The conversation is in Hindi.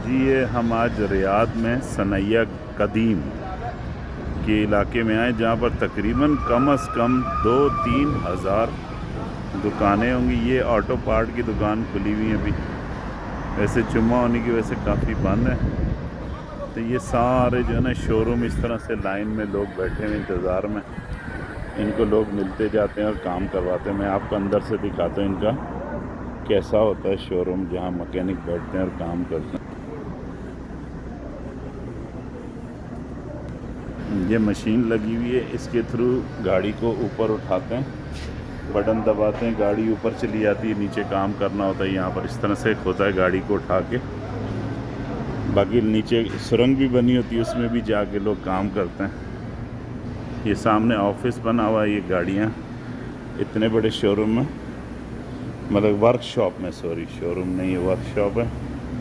जी ये हम आज रियाद में सनैया कदीम के इलाके में आए, जहाँ पर तकरीबन कम से कम 2-3 हज़ार दुकानें होंगी। ये ऑटो पार्ट की दुकान खुली हुई है अभी, वैसे जुम्मा होने की वजह से काफ़ी बंद है। तो ये सारे जो है ना शोरूम इस तरह से लाइन में लोग बैठे हुए इंतज़ार में, इनको लोग मिलते जाते हैं और काम करवाते हैं। मैं आपको अंदर से दिखाता हूँ इनका कैसा होता है शोरूम, जहाँ मैकेनिक बैठते हैं और काम करते हैं। ये मशीन लगी हुई है, इसके थ्रू गाड़ी को ऊपर उठाते हैं, बटन दबाते हैं, गाड़ी ऊपर चली जाती है। नीचे काम करना होता है, यहाँ पर इस तरह से होता है गाड़ी को उठा के। बाकी नीचे सुरंग भी बनी होती है, उसमें भी जाके लोग काम करते हैं। ये सामने ऑफिस बना हुआ है। ये गाड़ियाँ इतने बड़े शोरूम में, मतलब वर्कशॉप में, सॉरी शोरूम नहीं है, वर्कशॉप है।